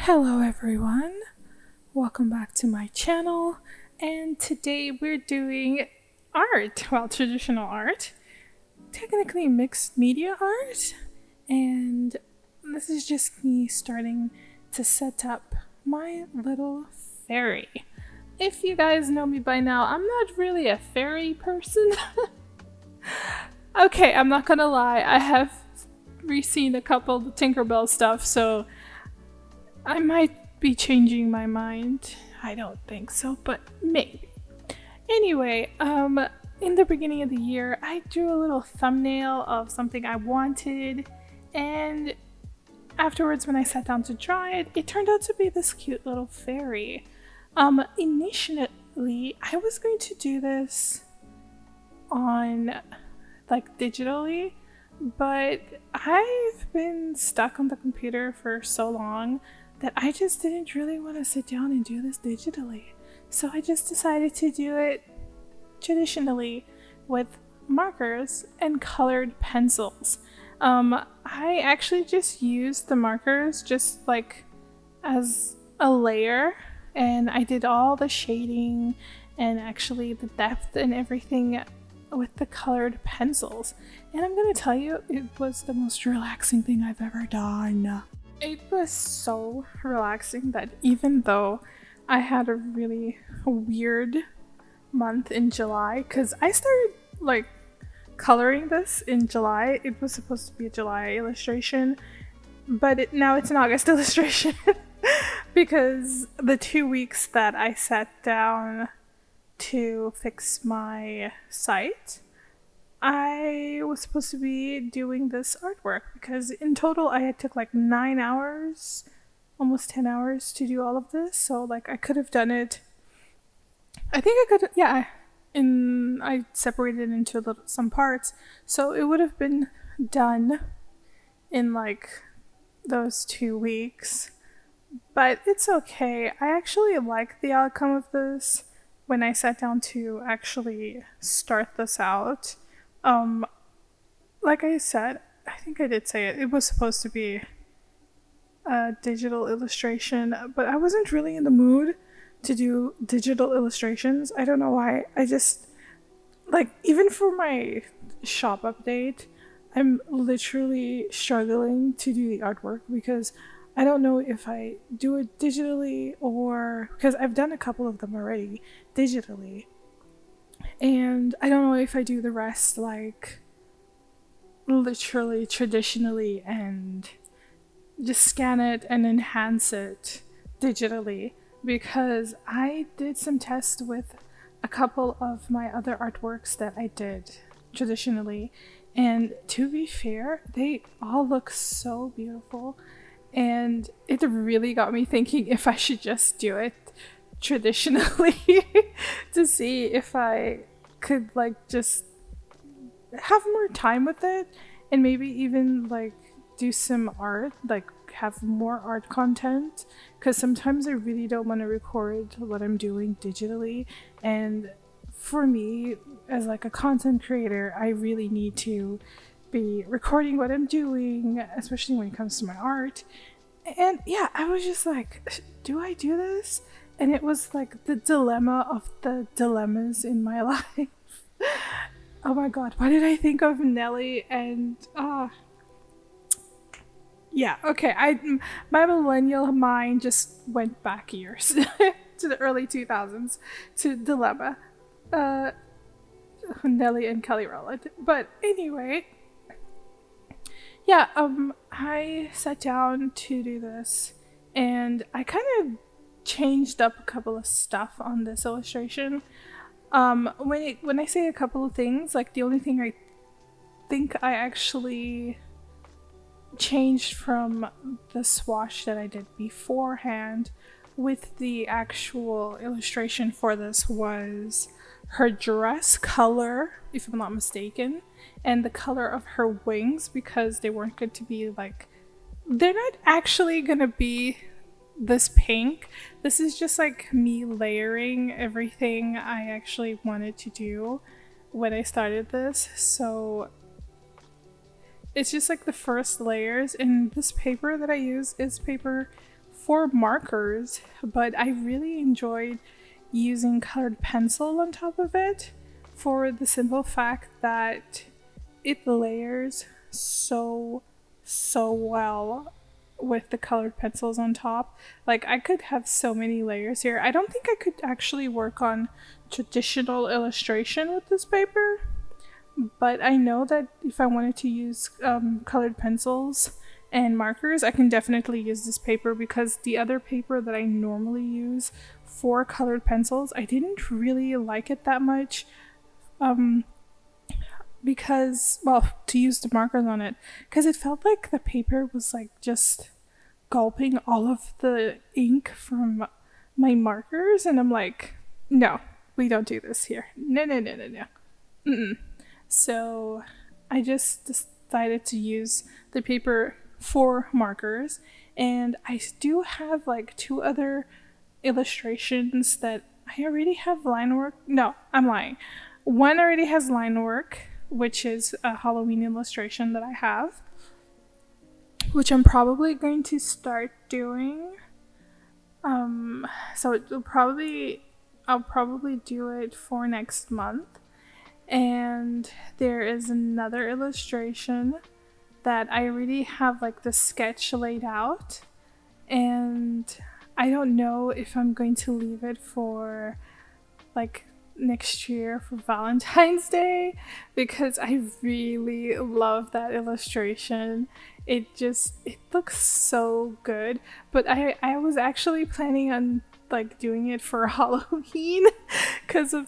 Hello everyone, welcome back to my channel, and today we're doing art, well, traditional art, technically mixed media art, and this is just me starting to set up my little fairy. If you guys know me by now, I'm not really a fairy person. Okay, I'm not gonna lie, I have re-seen a couple of the Tinkerbell stuff, so I might be changing my mind. I don't think so, but maybe. Anyway, in the beginning of the year, I drew a little thumbnail of something I wanted, and afterwards when I sat down to draw it, it turned out to be this cute little fairy. Initially, I was going to do this on, like, digitally, but I've been stuck on the computer for so long that I just didn't really want to sit down and do this digitally. So I just decided to do it traditionally with markers and colored pencils. I actually just used the markers just like as a layer, and I did all the shading and actually the depth and everything with the colored pencils. And I'm gonna tell you, it was the most relaxing thing I've ever done. It was so relaxing that even though I had a really weird month in July, because I started like coloring this in July. It was supposed to be a July illustration, but now it's an August illustration because the 2 weeks that I sat down to fix my site, I was supposed to be doing this artwork because in total I took like 9 hours, almost 10 hours to do all of this. So like I could have done it. I think I could, yeah. I separated into some parts, so it would have been done in like those 2 weeks. But it's okay. I actually like the outcome of this when I sat down to actually start this out. Like I said, I think I did say it, it was supposed to be a digital illustration, but I wasn't really in the mood to do digital illustrations. I don't know why. I just, like, even for my shop update, I'm literally struggling to do the artwork because I don't know if I do it digitally or, because I've done a couple of them already digitally, and I don't know if I do the rest like literally traditionally and just scan it and enhance it digitally, because I did some tests with a couple of my other artworks that I did traditionally, and to be fair, they all look so beautiful, and it really got me thinking if I should just do it traditionally to see if I could like just have more time with it and maybe even like do some art, like have more art content, because sometimes I really don't want to record what I'm doing digitally, and for me as like a content creator, I really need to be recording what I'm doing, especially when it comes to my art. And yeah, I was just like, do I do this? And it was like the dilemma of the dilemmas in my life. Oh my god, why did I think of Nelly and yeah, okay, my millennial mind just went back years to the early 2000s to dilemma. Nelly and Kelly Rowland. But anyway, yeah, I sat down to do this and I kind of changed up a couple of stuff on this illustration. When I say a couple of things, like the only thing I think I actually changed from the swatch that I did beforehand with the actual illustration for this was her dress color, if I'm not mistaken, and the color of her wings, because they weren't going to be like, they're not actually gonna be this pink. This is just like me layering everything I actually wanted to do when I started this. So it's just like the first layers, and this paper that I use is paper for markers, but I really enjoyed using colored pencil on top of it for the simple fact that it layers so well with the colored pencils on top. Like, I could have so many layers here. I don't think I could actually work on traditional illustration with this paper, but I know that if I wanted to use colored pencils and markers, I can definitely use this paper, because the other paper that I normally use for colored pencils, I didn't really like it that much. Because, well, to use the markers on it, because it felt like the paper was like just gulping all of the ink from my markers, and I'm like, no, we don't do this here. No. Mm-mm. So I just decided to use the paper for markers, and I do have like 2 other illustrations that I already have line work. No, I'm lying. One already has line work, which is a Halloween illustration that I have, which I'm probably going to start doing. So I'll probably do it for next month. And there is another illustration that I already have like the sketch laid out, and I don't know if I'm going to leave it for like next year for Valentine's Day, because I really love that illustration. It looks so good, but I was actually planning on like doing it for Halloween because of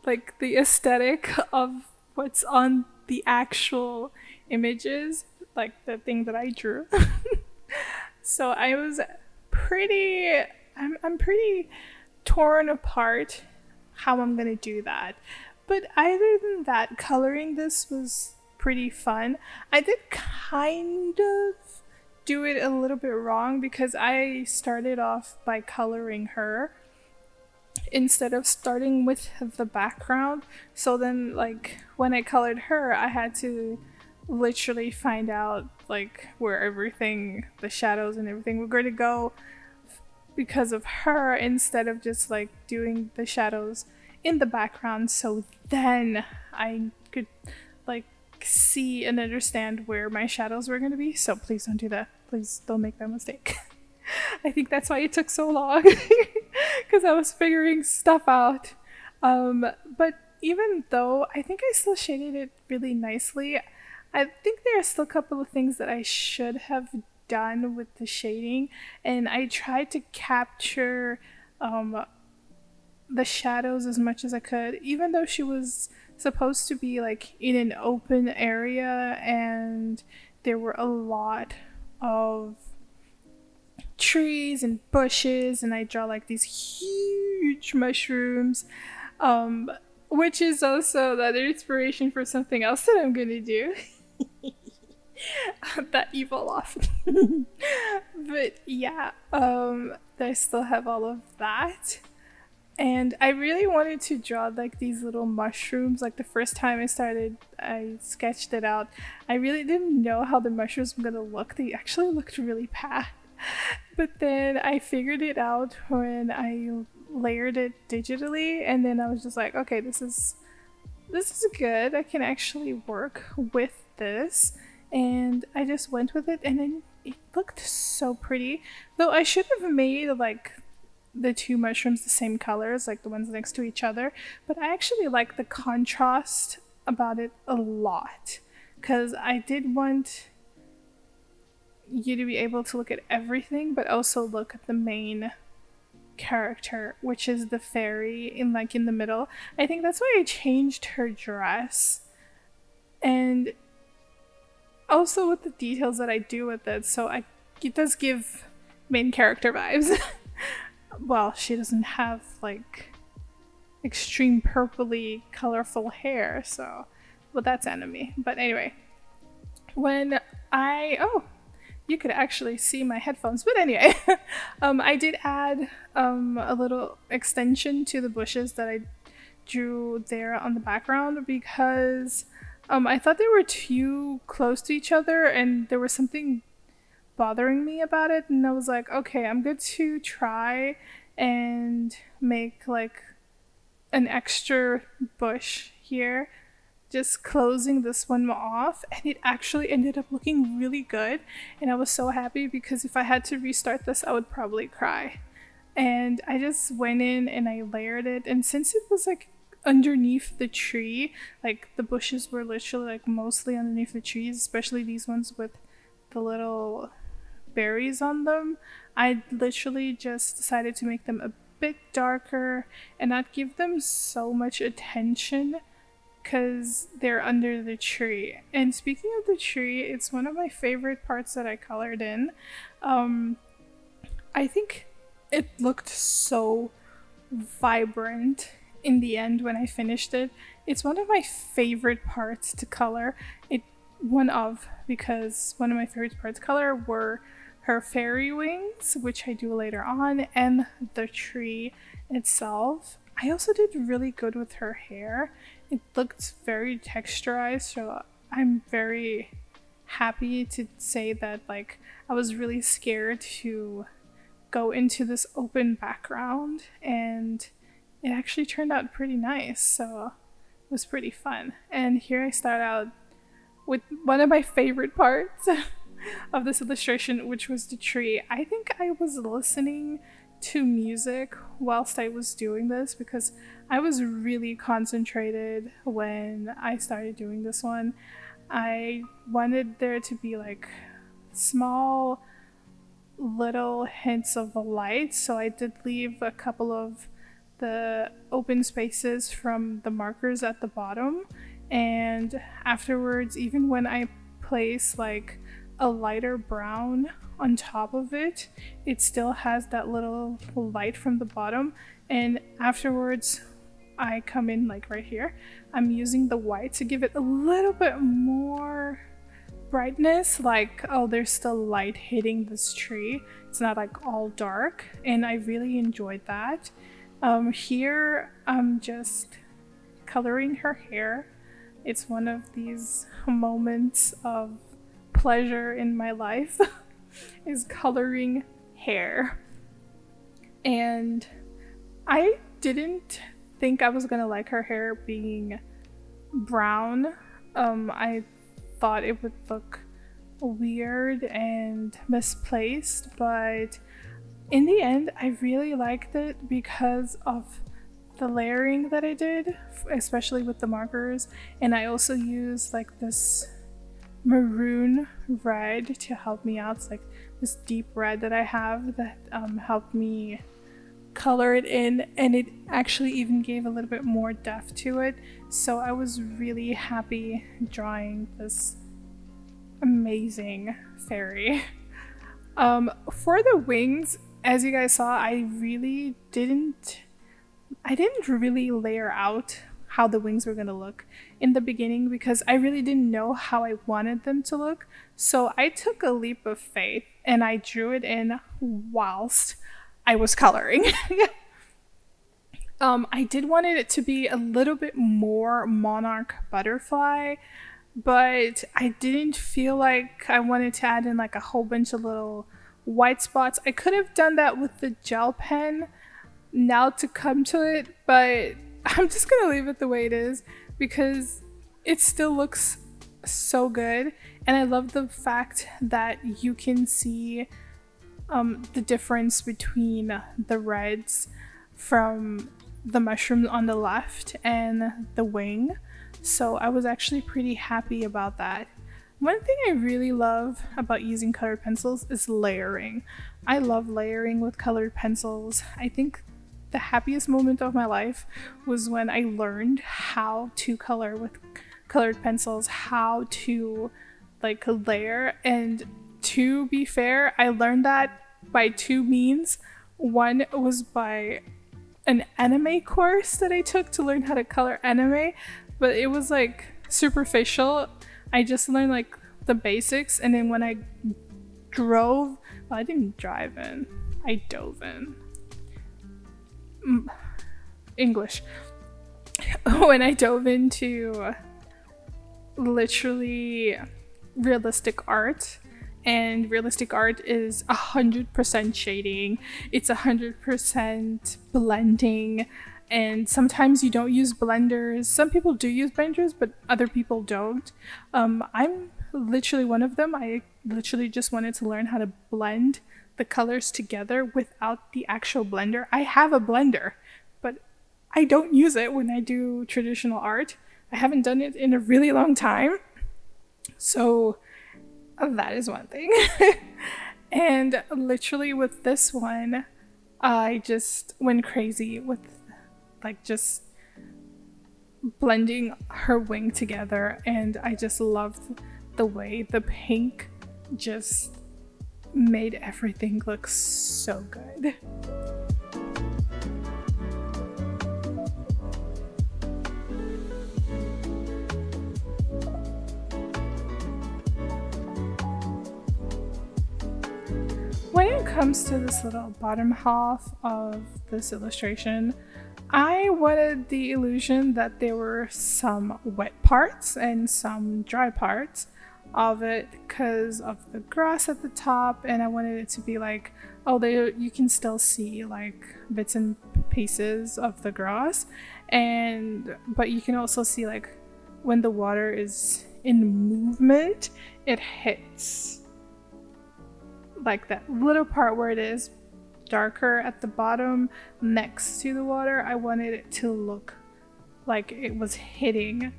like the aesthetic of what's on the actual images, like the thing that I drew. So I was I'm pretty torn apart how I'm gonna do that. But other than that, coloring this was pretty fun. I did kind of do it a little bit wrong, because I started off by coloring her instead of starting with the background. So then, like, when I colored her, I had to literally find out like where everything, the shadows and everything, were going to go because of her, instead of just like doing the shadows in the background, so then I could like see and understand where my shadows were going to be. So please don't do that. Please don't make that mistake. I think that's why it took so long, because I was figuring stuff out. But even though I think I still shaded it really nicely, I think there are still a couple of things that I should have done with the shading, and I tried to capture the shadows as much as I could, even though she was supposed to be like in an open area and there were a lot of trees and bushes, and I draw like these huge mushrooms, which is also another inspiration for something else that I'm gonna do. That evil laugh. But yeah, I still have all of that. And I really wanted to draw like these little mushrooms. Like the first time I sketched it out, I really didn't know how the mushrooms were gonna look. They actually looked really bad. But then I figured it out when I layered it digitally, and then I was just like, okay, this is good. I can actually work with this. And I just went with it, and then it looked so pretty. Though I should have made like the 2 mushrooms the same colors, like the ones next to each other, but I actually like the contrast about it a lot, because I did want you to be able to look at everything but also look at the main character, which is the fairy in the middle. I think that's why I changed her dress, and also with the details that I do with it, so it does give main character vibes. Well, she doesn't have like extreme purpley colorful hair, so, well, that's enemy. But anyway, when you could actually see my headphones, but anyway, I did add a little extension to the bushes that I drew there on the background, because I thought they were too close to each other, and there was something bothering me about it, and I was like, okay, I'm good to try and make like an extra bush here, just closing this one off, and it actually ended up looking really good. And I was so happy because if I had to restart this, I would probably cry. And I just went in and I layered it, and since it was like underneath the tree, like the bushes were literally like mostly underneath the trees, especially these ones with the little berries on them, I literally just decided to make them a bit darker and not give them so much attention because they're under the tree. And speaking of the tree, it's one of my favorite parts that I colored in. I think it looked so vibrant in the end when I finished it. It's one of my favorite parts to color. Because one of my favorite parts to color were her fairy wings, which I do later on, and the tree itself. I also did really good with her hair. It looked very texturized, so I'm very happy to say that like I was really scared to go into this open background, and it actually turned out pretty nice, so it was pretty fun. And here I start out with one of my favorite parts of this illustration, which was the tree. I think I was listening to music whilst I was doing this because I was really concentrated when I started doing this one. I wanted there to be like small little hints of light, so I did leave a couple of the open spaces from the markers at the bottom, and afterwards, even when I place like a lighter brown on top of it, it still has that little light from the bottom. And afterwards I come in like right here, I'm using the white to give it a little bit more brightness, like, oh, there's still light hitting this tree, it's not like all dark, and I really enjoyed that. Here I'm just coloring her hair. It's one of these moments of pleasure in my life is coloring hair. And I didn't think I was gonna like her hair being brown. I thought it would look weird and misplaced, but in the end I really liked it because of the layering that I did, especially with the markers. And I also used like this maroon red to help me out. It's like this deep red that I have that helped me color it in, and it actually even gave a little bit more depth to it. So I was really happy drawing this amazing fairy. For the wings, as you guys saw, I didn't really layer out how the wings were gonna look in the beginning because I really didn't know how I wanted them to look. So I took a leap of faith and I drew it in whilst I was coloring. I did want it to be a little bit more monarch butterfly, but I didn't feel like I wanted to add in like a whole bunch of little white spots. I could have done that with the gel pen now to come to it, but I'm just gonna leave it the way it is because it still looks so good. And I love the fact that you can see the difference between the reds from the mushroom on the left and the wing. So I was actually pretty happy about that. One thing I really love about using colored pencils is layering. I love layering with colored pencils. I think the happiest moment of my life was when I learned how to color with colored pencils, how to like layer. And to be fair, I learned that by two means. One was by an anime course that I took to learn how to color anime, but it was like superficial. I just learned like the basics, and then when I drove, well, I didn't drive in, I dove in. English. When I dove into literally realistic art, and realistic art is 100% shading. It's 100% blending. And sometimes you don't use blenders. Some people do use blenders, but other people don't. I'm literally one of them. I literally just wanted to learn how to blend the colors together without the actual blender. I have a blender, but I don't use it when I do traditional art. I haven't done it in a really long time. So that is one thing. And literally with this one, I just went crazy with like just blending her wing together, and I just loved the way the pink just made everything look so good. When it comes to this little bottom half of this illustration, I wanted the illusion that there were some wet parts and some dry parts of it because of the grass at the top, and I wanted it to be like, oh, there you can still see like bits and pieces of the grass, but you can also see like when the water is in movement, it hits like that little part where it is darker at the bottom next to the water. I wanted it to look like it was hitting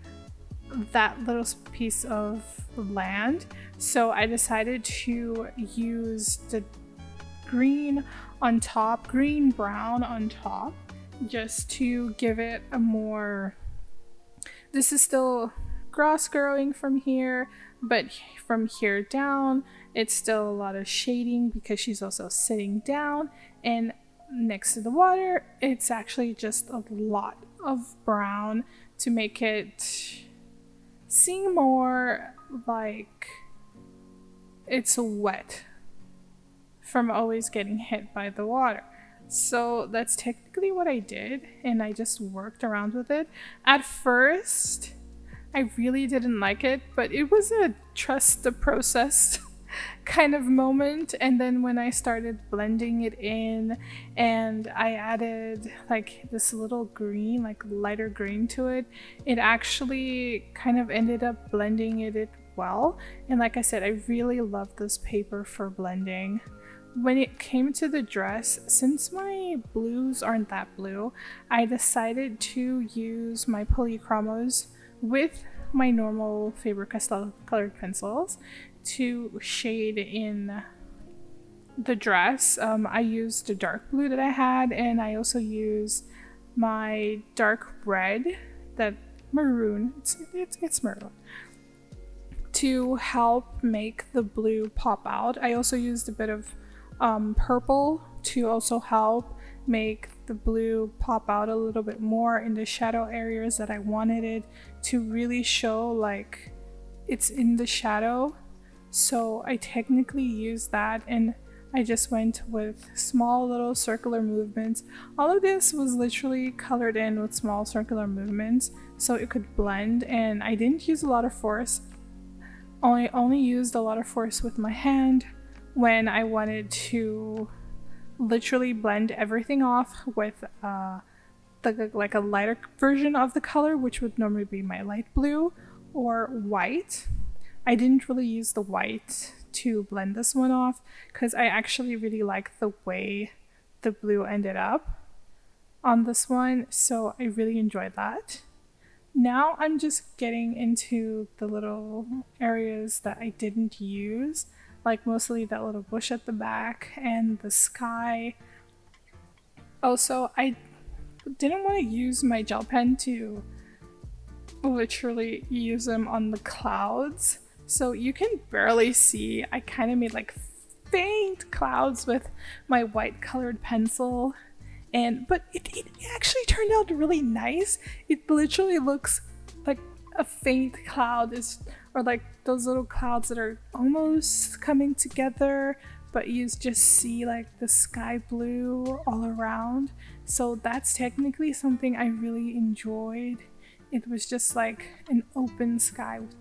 that little piece of land. So I decided to use the green on top, green brown on top, just to give it a more, this is still grass growing from here, but from here down it's still a lot of shading because she's also sitting down, and next to the water it's actually just a lot of brown to make it seem more like it's wet from always getting hit by the water. So that's technically what I did, and I just worked around with it. At first I really didn't like it, but it was a trust the process kind of moment. And then when I started blending it in and I added like this little green, like lighter green to it, it actually kind of ended up blending it well. And like I said, I really love this paper for blending. When it came to the dress, since my blues aren't that blue, I decided to use my polychromos with my normal Faber-Castell colored pencils to shade in the dress. I used the dark blue that I had, and I also used my dark red, that maroon, it's maroon, to help make the blue pop out. I also used a bit of purple to also help make the blue pop out a little bit more in the shadow areas that I wanted it to really show like it's in the shadow. So I technically used that, and I just went with small little circular movements. All of this was literally colored in with small circular movements so it could blend, and I didn't use a lot of force. I only used a lot of force with my hand when I wanted to literally blend everything off with like a lighter version of the color, which would normally be my light blue or white. I didn't really use the white to blend this one off because I actually really like the way the blue ended up on this one, so I really enjoyed that. Now I'm just getting into the little areas that I didn't use, like mostly that little bush at the back and the sky. Also, I didn't want to use my gel pen to literally use them on the clouds, so you can barely see. I kind of made like faint clouds with my white colored pencil, but it actually turned out really nice. It literally looks like a faint cloud, or like those little clouds that are almost coming together, but you just see like the sky blue all around. So that's technically something I really enjoyed. It was just like an open sky with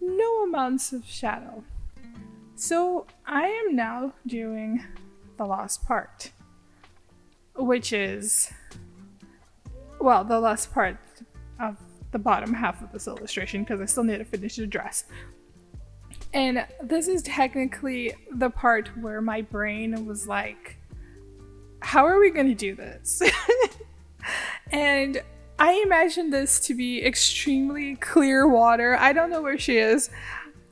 no amounts of shadow. So I am now doing the last part, which is, well, the last part of the bottom half of this illustration, because I still need to finish the dress. And this is technically the part where my brain was like, how are we going to do this? And I imagine this to be extremely clear water. I don't know where she is.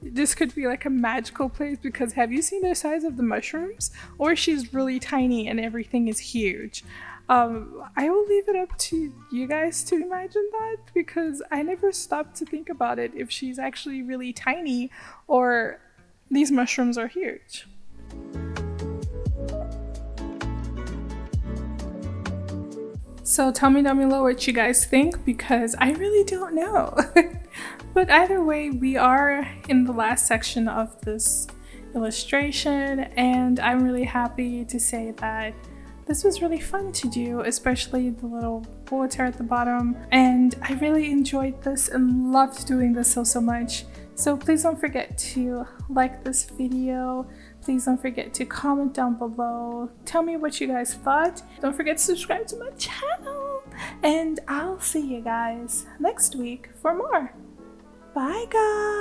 This could be like a magical place, because have you seen the size of the mushrooms? Or she's really tiny and everything is huge. I will leave it up to you guys to imagine that, because I never stopped to think about it if she's actually really tiny or these mushrooms are huge. So tell me down below what you guys think, because I really don't know. But either way, we are in the last section of this illustration, and I'm really happy to say that this was really fun to do, especially the little bullets here at the bottom. And I really enjoyed this and loved doing this so much. So please don't forget to like this video. Please don't forget to comment down below. Tell me what you guys thought. Don't forget to subscribe to my channel. And I'll see you guys next week for more. Bye guys!